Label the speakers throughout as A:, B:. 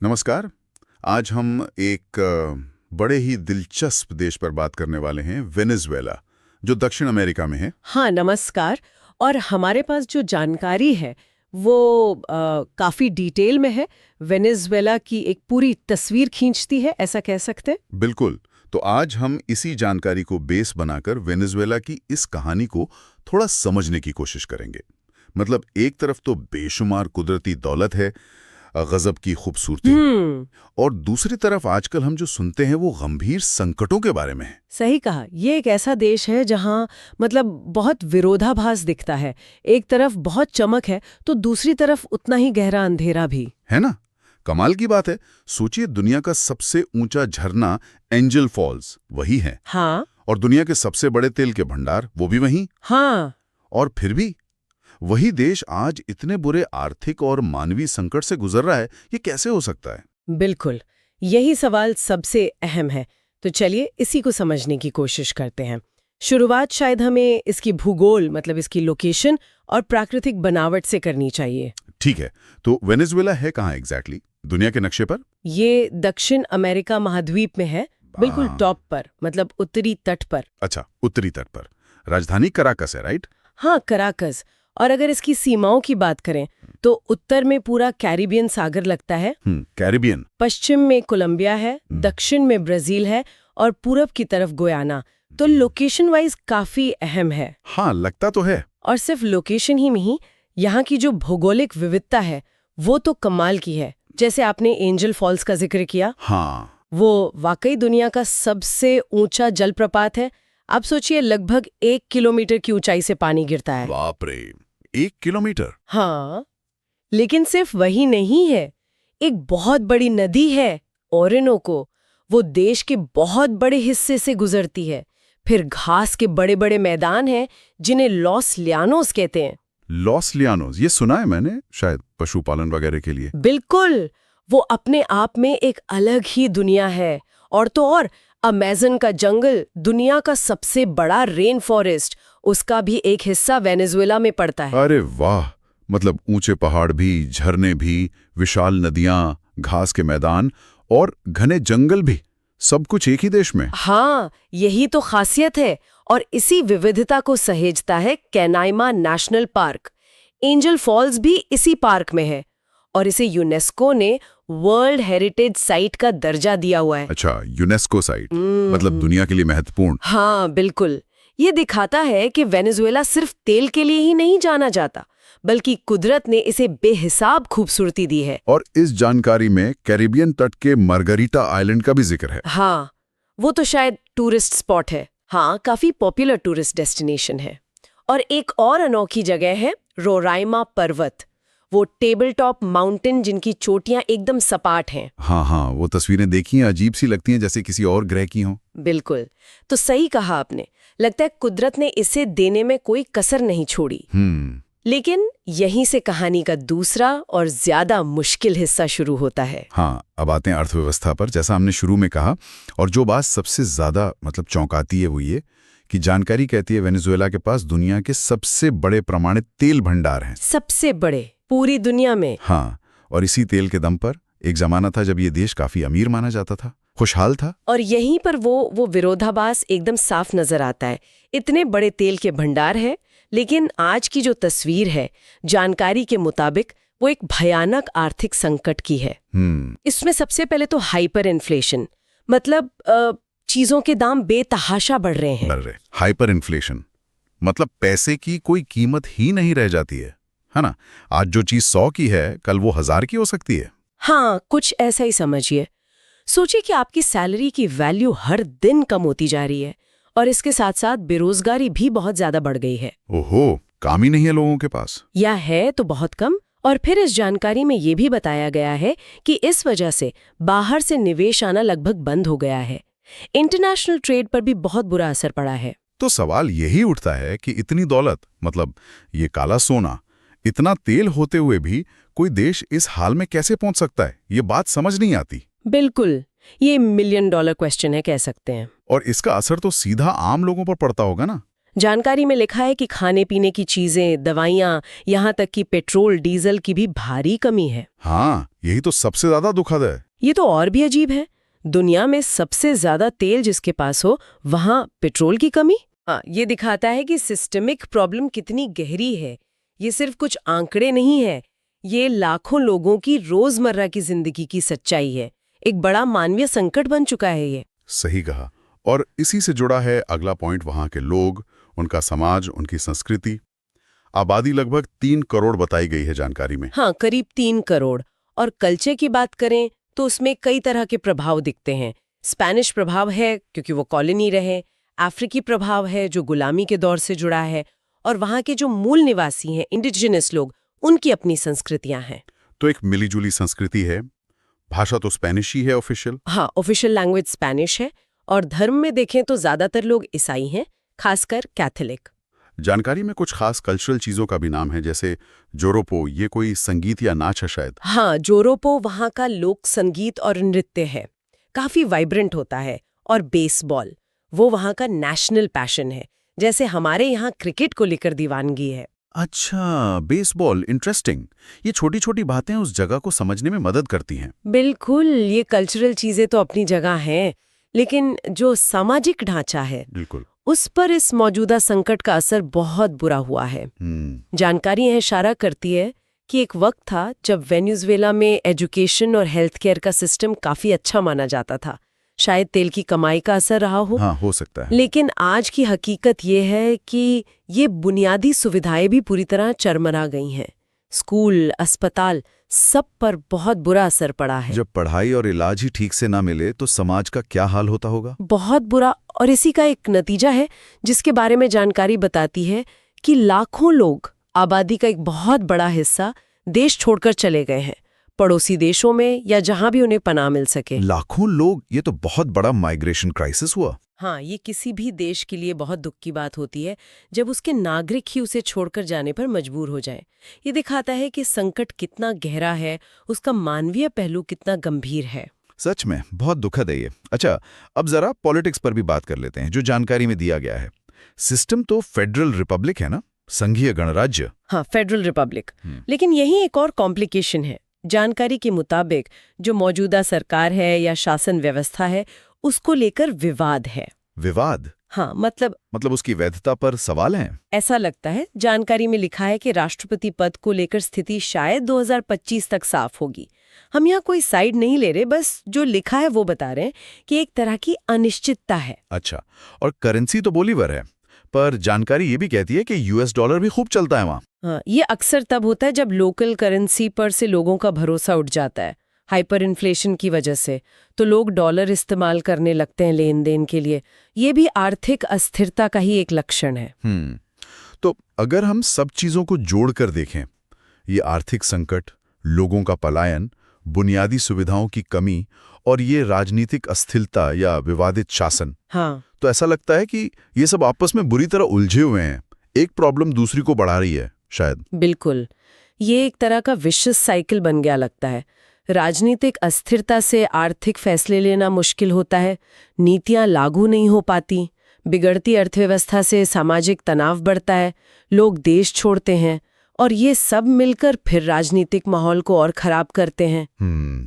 A: नमस्कार। आज हम एक बड़े ही दिलचस्प देश पर बात करने वाले हैं, वेनेजुएला, जो दक्षिण अमेरिका में है।
B: हाँ, नमस्कार। और हमारे पास जो जानकारी है वो काफ़ी डिटेल में है। वेनेजुएला की एक पूरी तस्वीर खींचती है, ऐसा कह सकते हैं।
A: बिल्कुल। तो आज हम इसी जानकारी को बेस बनाकर वेनेजुएला की इस कहानी को थोड़ा समझने की कोशिश करेंगे। मतलब एक तरफ तो बेशुमार कुदरती दौलत है, गजब की खूबसूरती, और दूसरी तरफ आजकल हम जो सुनते हैं वो गंभीर संकटों के बारे में है।
B: सही कहा। ये एक ऐसा देश है जहाँ मतलब बहुत विरोधाभास दिखता है। एक तरफ बहुत चमक है तो दूसरी तरफ उतना ही गहरा अंधेरा भी
A: है ना? कमाल की बात है। सोचिए, दुनिया का सबसे ऊंचा झरना एंजल फॉल्स वही है।
B: हाँ
A: और दुनिया के सबसे बड़े तेल के भंडार वो भी वहीं।
B: हाँ।
A: और फिर भी वही देश आज इतने बुरे आर्थिक और मानवीय संकट से गुजर रहा है। ये कैसे हो सकता है?
B: बिल्कुल, यही सवाल सबसे अहम है। तो चलिए इसी को समझने की कोशिश करते हैं। शुरुआत शायद हमें इसकी भूगोल मतलब इसकी लोकेशन और प्राकृतिक बनावट से करनी चाहिए।
A: ठीक है, तो वेनेजुएला है कहाँ एग्जैक्टली दुनिया के नक्शे पर?
B: ये दक्षिण अमेरिका महाद्वीप में है, बिल्कुल टॉप पर, मतलब उत्तरी तट पर।
A: अच्छा, उत्तरी तट पर। राजधानी कराकस है, राइट?
B: हाँ, कराकस। और अगर इसकी सीमाओं की बात करें तो उत्तर में पूरा कैरिबियन सागर लगता है,
A: कैरिबियन।
B: पश्चिम में कोलंबिया है, दक्षिण में ब्राजील है और पूरब की तरफ गुयाना। तो लोकेशन वाइज काफी अहम है।
A: हाँ, लगता तो है।
B: और सिर्फ लोकेशन ही नहीं, यहाँ की जो भौगोलिक विविधता है वो तो कमाल की है। जैसे आपने एंजल फॉल्स का जिक्र किया,
A: हाँ,
B: वो वाकई दुनिया का सबसे ऊंचा जलप्रपात है। आप सोचिए, लगभग 1 किलोमीटर की ऊंचाई से पानी गिरता है।
A: बाप रे, 1 किलोमीटर!
B: हाँ, लेकिन सिर्फ वही नहीं है, एक बहुत बड़ी नदी है ओरिनोको। वो देश के बहुत बड़े हिस्से से गुजरती है। फिर घास के बड़े बड़े मैदान हैं जिन्हें लॉस ल्यानोस कहते हैं।
A: लॉस लियानोस, ये सुना है मैंने, शायद पशुपालन वगैरह के लिए।
B: बिल्कुल, वो अपने आप में एक अलग ही दुनिया है। और तो और अमेज़न का जंगल, दुनिया का सबसे बड़ा रेन फॉरेस्ट, उसका भी एक हिस्सा वेनेजुएला में पड़ता है।
A: अरे वाह! मतलब ऊंचे पहाड़ भी, झरने भी, विशाल नदियां, घास के मैदान और घने जंगल भी, सब कुछ एक ही देश में।
B: हाँ, यही तो खासियत है। और इसी विविधता को सहेजता है कैनाइमा नेशनल पार्क। एंजल फॉल्स भी इसी पार्क में है और इसे यूनेस्को ने वर्ल्ड हेरिटेज साइट का दर्जा दिया हुआ है।
A: अच्छा, यूनेस्को साइट, मतलब दुनिया के लिए महत्वपूर्ण।
B: हाँ बिल्कुल। ये दिखाता है कि वेनेजुएला सिर्फ तेल के लिए ही नहीं जाना जाता, बल्कि कुदरत ने इसे बेहिसाब खूबसूरती दी है।
A: और इस जानकारी में कैरिबियन तट के मार्गरीटा आइलैंड का भी जिक्र है।
B: हाँ, वो तो शायद टूरिस्ट स्पॉट है। हाँ, काफी पॉपुलर टूरिस्ट डेस्टिनेशन है। और एक और अनोखी जगह है रोराइमा पर्वत, वो टेबल टॉप माउंटेन जिनकी चोटियां एकदम सपाट हैं।
A: हाँ हाँ, वो तस्वीरें देखी हैं, अजीब सी लगती हैं, जैसे किसी और ग्रह की हों।
B: बिल्कुल, तो सही कहा आपने। लगता है कुदरत ने इसे देने में कोई कसर नहीं छोड़ी। लेकिन यहीं से कहानी का दूसरा और ज्यादा मुश्किल हिस्सा शुरू होता है।
A: हाँ, अब आते हैं अर्थव्यवस्था पर। जैसा हमने शुरू में कहा, और जो बात सबसे ज्यादा मतलब चौंकाती है वो ये कि जानकारी कहती है वेनेजुएला के पास दुनिया के सबसे बड़े प्रमाणित तेल भंडार हैं।
B: सबसे बड़े पूरी दुनिया में।
A: हाँ, और इसी तेल के दम पर एक जमाना था जब ये देश काफी अमीर माना जाता था, खुशहाल था।
B: और यहीं पर वो विरोधाभास एकदम साफ नजर आता है। इतने बड़े तेल के भंडार है, लेकिन आज की जो तस्वीर है जानकारी के मुताबिक वो एक भयानक आर्थिक संकट की है। इसमें सबसे पहले तो हाइपर इन्फ्लेशन, मतलब चीजों के दाम बेतहाशा बढ़ रहे हैं।
A: हाइपर इन्फ्लेशन मतलब पैसे की कोई कीमत ही नहीं रह जाती है ना? आज जो चीज 100 की है, कल वो 1000 की हो सकती है।
B: हाँ, कुछ ऐसा ही समझिए। सोचिए कि आपकी सैलरी की वैल्यू हर दिन कम होती जा रही है और इसके साथ साथ बेरोजगारी भी बहुत ज्यादा बढ़ गई है।
A: ओहो, काम ही नहीं है लोगों के पास,
B: या है तो बहुत कम। और फिर इस जानकारी में ये भी बताया गया है कि इस वजह से बाहर से निवेश आना लगभग बंद हो गया है। इंटरनेशनल ट्रेड पर भी बहुत बुरा असर पड़ा है।
A: तो सवाल यही उठता है कि इतनी दौलत, मतलब ये काला सोना, इतना तेल होते हुए भी कोई देश इस हाल में कैसे पहुंच सकता है? ये बात समझ नहीं आती।
B: बिल्कुल, ये $1 मिलियन क्वेश्चन है, कह सकते हैं।
A: और इसका असर तो सीधा आम लोगों पर पड़ता होगा ना?
B: जानकारी में लिखा है कि खाने पीने की चीजें, दवाइयां, यहाँ तक कि पेट्रोल डीजल की भी भारी कमी है।
A: हाँ, यही तो सबसे ज्यादा दुखद है।
B: ये तो और भी अजीब है। दुनिया में सबसे ज्यादा तेल जिसके पास हो, वहां पेट्रोल की कमी। हाँ, ये दिखाता है कि सिस्टमिक प्रॉब्लम कितनी गहरी है। ये सिर्फ कुछ आंकड़े नहीं है, ये लाखों लोगों की रोजमर्रा की जिंदगी की सच्चाई है। एक बड़ा मानवीय संकट बन चुका है ये।
A: सही कहा। और इसी से जुड़ा है अगला पॉइंट, वहां के लोग, उनका समाज, उनकी संस्कृति। आबादी लगभग 3 करोड़ बताई गई है जानकारी में।
B: हाँ, करीब 3 करोड़। और कल्चर की बात करें तो उसमें कई तरह के प्रभाव दिखते हैं। स्पेनिश प्रभाव है क्योंकि वो कॉलोनी रहे, अफ्रीकी प्रभाव है जो गुलामी के दौर से जुड़ा है, और वहाँ के जो मूल निवासी हैं, इंडिजिनस लोग, उनकी अपनी संस्कृतियां हैं।
A: तो एक मिलीजुली संस्कृति है। भाषा तो स्पेनिश ही है ऑफिशियल।
B: हाँ, ऑफिशियल लैंग्वेज स्पेनिश है। और धर्म में देखें तो ज्यादातर लोग ईसाई हैं, खासकर कैथोलिक।
A: जानकारी में कुछ खास कल्चरल चीजों का भी नाम है, जैसे जोरोपो, ये कोई संगीत या नाच है शायद।
B: हाँ, जोरोपो वहाँ का लोक संगीत और नृत्य है, काफी वाइब्रेंट होता है। और बेसबॉल, वो वहाँ का नेशनल पैशन है, जैसे हमारे यहाँ क्रिकेट को लेकर दीवानगी है।
A: अच्छा, बेसबॉल, इंटरेस्टिंग। ये छोटी छोटी बातें उस जगह को समझने में मदद करती हैं।
B: बिल्कुल, ये कल्चरल चीजें तो अपनी जगह हैं, लेकिन जो सामाजिक ढांचा है,
A: बिल्कुल।
B: उस पर इस मौजूदा संकट का असर बहुत बुरा हुआ है। जानकारी यह इशारा करती है कि एक वक्त था जब वेनेजुएला में एजुकेशन और हेल्थ केयर का सिस्टम काफी अच्छा माना जाता था। शायद तेल की कमाई का असर रहा हो।
A: हाँ, हो सकता है।
B: लेकिन आज की हकीकत ये है कि ये बुनियादी सुविधाएं भी पूरी तरह चरमरा गई हैं। स्कूल, अस्पताल, सब पर बहुत बुरा असर पड़ा है।
C: जब पढ़ाई और इलाज ही ठीक से ना मिले तो समाज का क्या हाल होता होगा?
B: बहुत बुरा। और इसी का एक नतीजा है जिसके बारे में जानकारी बताती है कि लाखों लोग, आबादी का एक बहुत बड़ा हिस्सा, देश छोड़कर चले गए हैं, पड़ोसी देशों में या जहां भी उन्हें पनाह मिल सके।
C: लाखों लोग, ये तो बहुत बड़ा माइग्रेशन क्राइसिस हुआ।
B: हाँ, ये किसी भी देश के लिए बहुत दुख की बात होती है जब उसके नागरिक ही उसे छोड़कर जाने पर मजबूर हो जाएं। ये दिखाता है कि संकट कितना गहरा है, उसका मानवीय पहलू कितना गंभीर है।
C: सच में बहुत दुखद है ये। अच्छा, अब जरा पॉलिटिक्स पर भी बात कर लेते हैं, जो जानकारी में दिया गया है। सिस्टम तो फेडरल रिपब्लिक है ना, संघीय गणराज्य।
B: हाँ, फेडरल रिपब्लिक। लेकिन यही एक और कॉम्प्लिकेशन है। जानकारी के मुताबिक जो मौजूदा सरकार है या शासन व्यवस्था है, उसको लेकर विवाद है।
C: विवाद?
B: हाँ, मतलब
C: उसकी वैधता पर सवाल हैं।
B: ऐसा लगता है। जानकारी में लिखा है कि राष्ट्रपति पद को लेकर स्थिति शायद 2025 तक साफ होगी। हम यहाँ कोई साइड नहीं ले रहे, बस जो लिखा है वो बता रहे हैं कि एक तरह की अनिश्चितता है।
C: अच्छा, और करेंसी तो बोलीवर है, पर जानकारी ये भी कहती है कि यूएस डॉलर भी खूब चलता है वहाँ।
B: हाँ, ये अक्सर तब होता है जब लोकल करेंसी पर से लोगों का भरोसा उठ जाता है, हाइपर इन्फ्लेशन की वजह से। तो लोग डॉलर इस्तेमाल करने लगते हैं लेन देन के लिए। ये भी आर्थिक अस्थिरता का ही एक लक्षण है।
C: तो अगर हम सब चीजों को जोड़कर देखें, ये आर्थिक संकट, लोगों का पलायन, बुनियादी सुविधाओं की कमी और ये राजनीतिक अस्थिरता या विवादित शासन,
B: हाँ,
C: तो ऐसा लगता है कि ये सब आपस में बुरी तरह उलझे हुए हैं। एक प्रॉब्लम दूसरी को बढ़ा रही है शायद।
B: बिल्कुल, ये एक तरह का विशियस साइकिल बन गया लगता है। राजनीतिक अस्थिरता से आर्थिक फैसले लेना मुश्किल होता है, नीतियां लागू नहीं हो पाती, बिगड़ती अर्थव्यवस्था से सामाजिक तनाव बढ़ता है, लोग देश छोड़ते हैं, और ये सब मिलकर फिर राजनीतिक माहौल को और खराब करते हैं।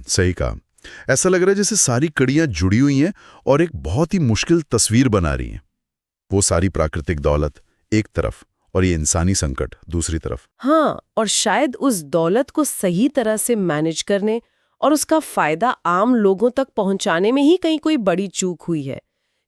A: सही कहा। ऐसा लग रहा है जैसे सारी कड़ियां जुड़ी हुई हैं और एक बहुत ही मुश्किल तस्वीर बना रही हैं। वो सारी प्राकृतिक दौलत एक तरफ और ये इंसानी संकट दूसरी तरफ।
B: हाँ, और शायद उस दौलत को सही तरह से मैनेज करने और उसका फायदा आम लोगों तक पहुंचाने में ही कहीं कोई बड़ी चूक हुई है।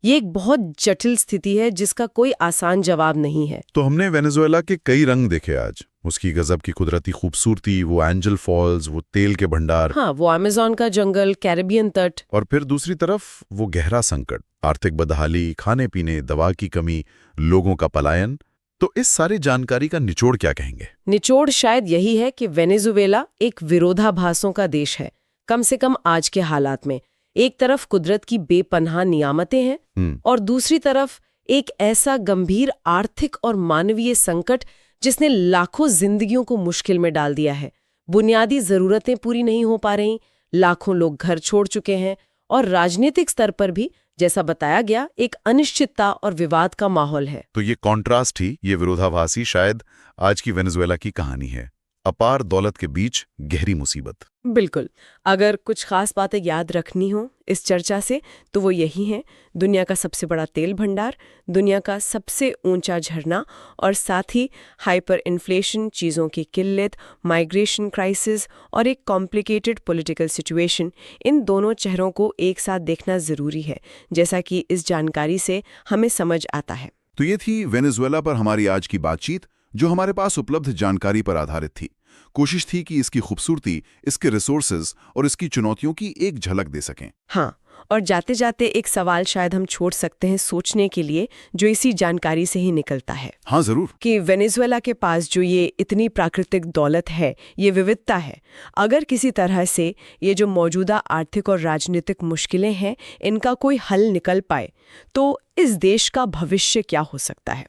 B: ये एक बहुत जटिल स्थिति है जिसका कोई आसान जवाब नहीं है।
A: तो हमने वेनेजुएला के कई रंग देखे आज, उसकी गजब की कुदरती खूबसूरती, वो एंजल फॉल्स, वो तेल के भंडार,
B: हाँ, वो अमेज़न का जंगल, कैरिबियन तट,
A: और फिर दूसरी तरफ वो गहरा संकट, आर्थिक बदहाली, खाने पीने, दवा की कमी, लोगों का पलायन। तो इस सारी जानकारी का निचोड़ क्या कहेंगे?
B: निचोड़ शायद यही है कि वेनेजुएला एक विरोधाभासों का देश है, कम से कम आज के हालात में। एक तरफ कुदरत की बेपनाह नियामतें हैं और दूसरी तरफ एक ऐसा गंभीर आर्थिक और मानवीय संकट जिसने लाखों जिंदगियों को मुश्किल में डाल दिया है। बुनियादी जरूरतें पूरी नहीं हो पा रही, लाखों लोग घर छोड़ चुके हैं और राजनीतिक स्तर पर भी जैसा बताया गया एक अनिश्चितता और विवाद का माहौल है।
C: तो ये कॉन्ट्रास्ट ही, ये विरोधाभास ही शायद आज की वेनेजुएला की कहानी है। अपार दौलत के बीच गहरी मुसीबत।
B: बिल्कुल। अगर कुछ खास बातें याद रखनी हो इस चर्चा से तो वो यही हैं: दुनिया का सबसे बड़ा तेल भंडार, दुनिया का सबसे ऊंचा झरना, और साथ ही हाइपर इन्फ्लेशन, चीज़ों की किल्लत, माइग्रेशन क्राइसिस और एक कॉम्प्लिकेटेड पॉलिटिकल सिचुएशन। इन दोनों चेहरों को एक साथ देखना ज़रूरी है, जैसा कि इस जानकारी से हमें समझ आता है।
A: तो ये थी वेनेजुएला पर हमारी आज की बातचीत, जो हमारे पास उपलब्ध जानकारी पर आधारित थी। कोशिश थी कि इसकी खूबसूरती, इसके रिसोर्सेज और इसकी चुनौतियों की एक झलक दे सकें।
B: हाँ, और जाते जाते एक सवाल शायद हम छोड़ सकते हैं सोचने के लिए, जो इसी जानकारी से ही निकलता है।
A: हाँ जरूर।
B: कि वेनेजुएला के पास जो ये इतनी प्राकृतिक दौलत है, ये विविधता है, अगर किसी तरह से ये जो मौजूदा आर्थिक और राजनीतिक मुश्किलें हैं, इनका कोई हल निकल पाए, तो इस देश का भविष्य क्या हो सकता है?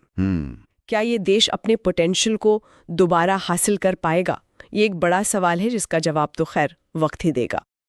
B: क्या ये देश अपने पोटेंशियल को दोबारा हासिल कर पाएगा? ये एक बड़ा सवाल है जिसका जवाब तो खैर वक्त ही देगा।